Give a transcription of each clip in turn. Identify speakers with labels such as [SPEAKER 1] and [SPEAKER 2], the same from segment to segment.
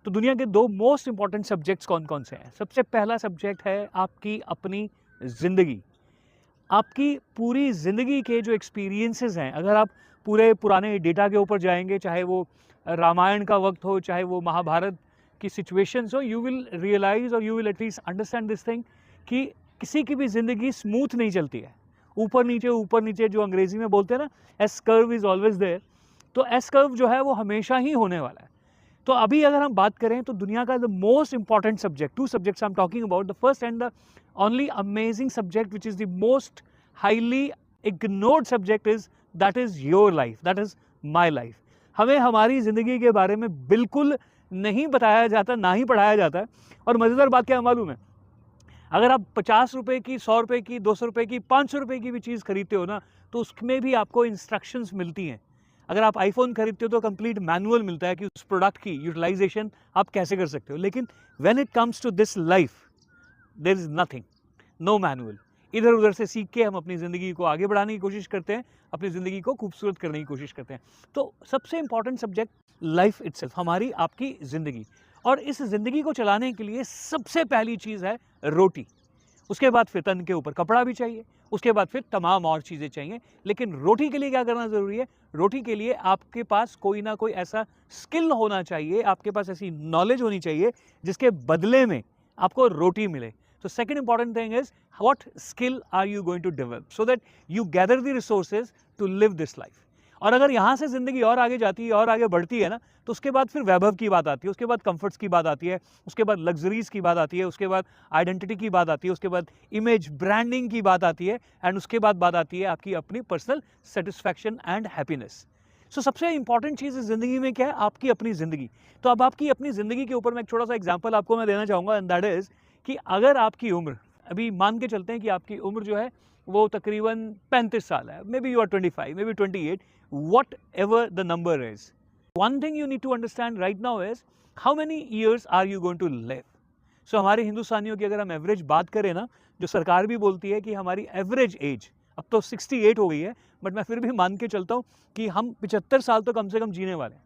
[SPEAKER 1] तो दुनिया के 2 मोस्ट इम्पोर्टेंट सब्जेक्ट्स कौन-कौन से हैं? सबसे पहला सब्जेक्ट है आपकी अपनी ज़िंदगी। आपकी पूरी ज़िंदगी के जो एक्सपीरियंसेस हैं, अगर आप पूरे पुराने डेटा के ऊपर जाएँगे, चाहे वो रामायण का वक़्त हो, चाहे वो महाभारत की सिचुएशंस हो, यू विल रियलाइज़ और you will at least understand this thing कि किसी की भी ज़िंदगी स्मूथ नहीं चलती है। ऊपर नीचे जो अंग्रेज़ी में बोलते हैं ना, S curve is always there. तो एस कर्व जो है वो हमेशा ही होने वाला है। तो अभी अगर हम बात करें तो दुनिया का the most important subject, 2 subjects I am talking about, the first and the only amazing subject which is the most highly ignored subject is that is your life, that is my life. हमें हमारी ज़िंदगी के बारे में बिल्कुल नहीं बताया जाता, ना ही पढ़ाया जाता है। और मज़ेदार बात क्या है मालूम है, अगर आप 50 रुपए की, 100 रुपए की, 200 रुपए की, 500 रुपए की भी चीज़ खरीदते हो ना, तो उसमें भी आपको इंस्ट्रक्शंस मिलती हैं। अगर आप आईफोन खरीदते हो तो कंप्लीट मैनुअल मिलता है कि उस प्रोडक्ट की यूटिलाइजेशन आप कैसे कर सकते हो। लेकिन when it comes to this life, there is nothing, no manual. इधर उधर से सीख के हम अपनी ज़िंदगी को आगे बढ़ाने की कोशिश करते हैं, अपनी ज़िंदगी को खूबसूरत करने की कोशिश करते हैं। तो सबसे इंपॉर्टेंट सब्जेक्ट लाइफ इटसेल्फ, हमारी आपकी ज़िंदगी। और इस ज़िंदगी को चलाने के लिए सबसे पहली चीज़ है रोटी। उसके बाद फिर तन के ऊपर कपड़ा भी चाहिए, उसके बाद फिर तमाम और चीज़ें चाहिए। लेकिन रोटी के लिए क्या करना ज़रूरी है? रोटी के लिए आपके पास कोई ना कोई ऐसा स्किल होना चाहिए, आपके पास ऐसी नॉलेज होनी चाहिए जिसके बदले में आपको रोटी मिले। तो second important thing is what skill are you going to develop so that you gather the resources to live this life. और अगर यहाँ से ज़िंदगी और आगे जाती है और आगे बढ़ती है ना, तो उसके बाद फिर वैभव की बात आती है, उसके बाद कंफर्ट्स की बात आती है, उसके बाद लग्जरीज की बात आती है, उसके बाद आइडेंटिटी की बात आती है, उसके बाद इमेज ब्रांडिंग की बात आती है, एंड उसके बाद बात आती है आपकी अपनी पर्सनल सेटिस्फैक्शन एंड हैप्पीनेस। सो सबसे इंपॉर्टेंट चीज़ इस ज़िंदगी में क्या है? आपकी अपनी ज़िंदगी। तो अब आपकी अपनी ज़िंदगी के ऊपर मैं एक छोटा सा एग्जाम्पल आपको मैं देना चाहूँगा, एंड दैट इज़ कि अगर आपकी उम्र, अभी मान के चलते हैं कि आपकी उम्र जो है वो तकरीबन 35 साल है, maybe you are 25, maybe 28, whatever the number is, one thing you need to understand right now is how many years are you going to live. So हमारे हिंदुस्तानियों की अगर हम एवरेज बात करें ना, जो सरकार भी बोलती है कि हमारी एवरेज एज अब तो 68 हो गई है, बट मैं फिर भी मान के चलता हूँ कि हम 75 साल तो कम से कम जीने वाले हैं।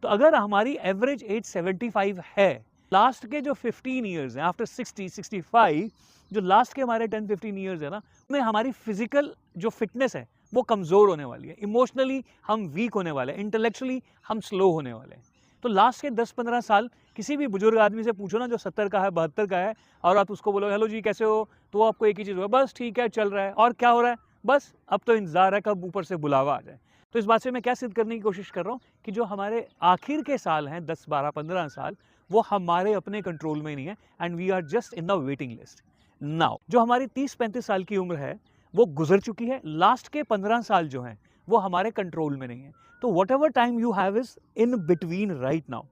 [SPEAKER 1] तो अगर हमारी एवरेज एज 75 है, लास्ट के जो 15 ईयर्स हैं आफ्टर 60 65, जो लास्ट के हमारे 10-15 ईयर्स है ना, में हमारी फिजिकल जो फिटनेस है वो कमज़ोर होने वाली है, इमोशनली हम वीक होने वाले हैं, इंटेलेक्चुअली हम स्लो होने वाले हैं। तो लास्ट के 10-15 साल किसी भी बुजुर्ग आदमी से पूछो ना जो 70 का है, 72 का है, और आप उसको बोलो हेलो जी कैसे हो, तो आपको एक ही चीज़ होगा, बस ठीक है चल रहा है। और क्या हो रहा है? बस अब तो इंतज़ार है कब ऊपर से बुलावा आ जाए। तो इस बात से मैं क्या सिद्ध करने की कोशिश कर रहा हूँ कि जो हमारे आखिर के साल हैं 10, 12, 15 साल, वो हमारे अपने कंट्रोल में नहीं है, and we are just in the waiting list. Now जो हमारी 30-35 साल की उम्र है वो गुजर चुकी है, लास्ट के 15 साल जो हैं वो हमारे कंट्रोल में नहीं है। तो what ever time you have is in between right now.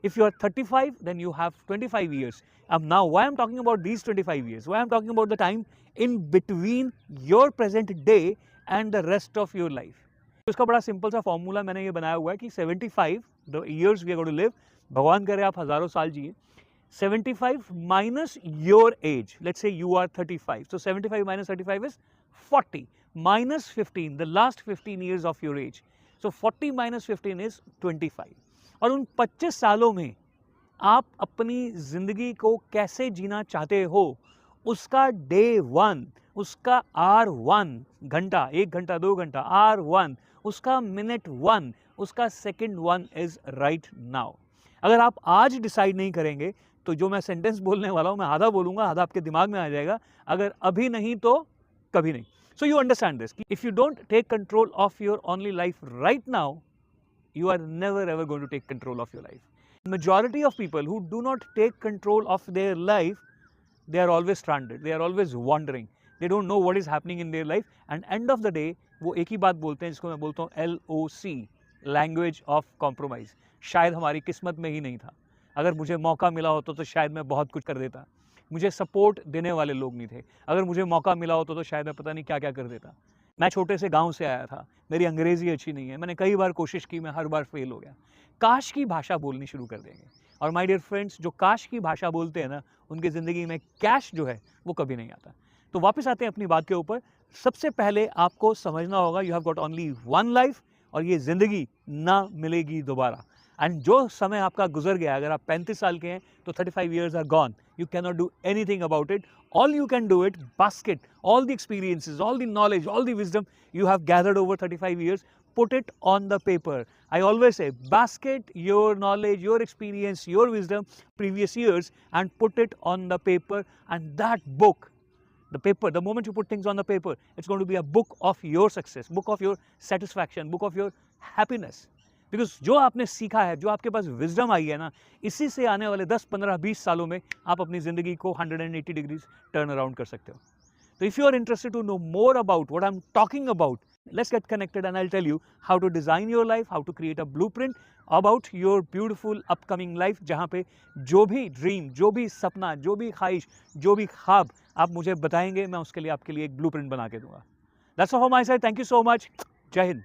[SPEAKER 1] If you are 35, then you have 25 years. Now, why I'm talking about these 25 years? Why I'm talking about the time in between your present day and the rest of your life? तो इसका बड़ा simple सा formula मैंने ये बनाया हुआ है कि 75 the years we are going to live, भगवान करे आप हज़ारों साल जिए, 75 minus your age. Let's say you are 35. So 75 minus 35 is 40. Minus 15, the last 15 years of your age. So 40 minus 15 is 25. और उन 25 सालों में आप अपनी ज़िंदगी को कैसे जीना चाहते हो, उसका डे 1, उसका R1 घंटा, 1 घंटा 2 घंटा, R1 उसका मिनट 1, उसका सेकंड 1 इज राइट नाउ। अगर आप आज डिसाइड नहीं करेंगे तो जो मैं सेंटेंस बोलने वाला हूँ मैं आधा बोलूँगा, आधा आपके दिमाग में आ जाएगा, अगर अभी नहीं तो कभी नहीं। So you understand this, if you don't take control of your only life right now, you are never ever going to take control of your life. Majority of people who do not take control of their life, they are always stranded, they are always wandering, they don't know what is happening in their life, and end of the day वो एक ही बात बोलते हैं जिसको मैं बोलता हूँ LOC, language of compromise. शायद हमारी किस्मत में ही नहीं था, अगर मुझे मौका मिला होता तो शायद मैं बहुत कुछ कर देता, मुझे सपोर्ट देने वाले लोग नहीं थे, अगर मुझे मौका मिला होता तो शायद मैं पता नहीं क्या क्या कर देता। मैं छोटे से गांव से आया था, मेरी अंग्रेज़ी अच्छी नहीं है, मैंने कई बार कोशिश की, मैं हर बार फेल हो गया। काश की भाषा बोलनी शुरू कर देंगे, और माय डियर फ्रेंड्स जो काश की भाषा बोलते हैं ना, उनकी ज़िंदगी में कैश जो है वो कभी नहीं आता। तो वापस आते हैं अपनी बात के ऊपर। सबसे पहले आपको समझना होगा you have got only one life, और ये ज़िंदगी ना मिलेगी दोबारा। एंड जो समय आपका गुजर गया, अगर आप 35 साल के हैं तो 35 years are gone. You cannot do anything about it. All you can do it, basket all the experiences, all the knowledge, all the wisdom you have gathered over 35 years, put it on the paper. I always say, basket your knowledge, your experience, your wisdom, previous years, and put it on the paper. And that book, the paper, the moment you put things on the paper, it's going to be a book of your success, book of your satisfaction, book of your happiness. Because जो आपने सीखा है, जो आपके पास wisdom आई है ना, इसी से आने वाले 10, 15, 20 सालों में आप अपनी ज़िंदगी को 180 डिग्रीज टर्न अराउंड कर सकते हो. तो if you are interested to know more about what I am talking about, let's get connected and I'll tell you how to design your life, how to create a blueprint about your beautiful upcoming life, जहाँ पे जो भी dream, जो भी सपना, जो भी ख्वाहिश, जो भी ख्वाब आप मुझे बताएंगे, मैं उसके लिए आपके लिए एक ब्लूप्रिंट बना के दूंगा. That's all from my side. Thank you so much. जय हिंद.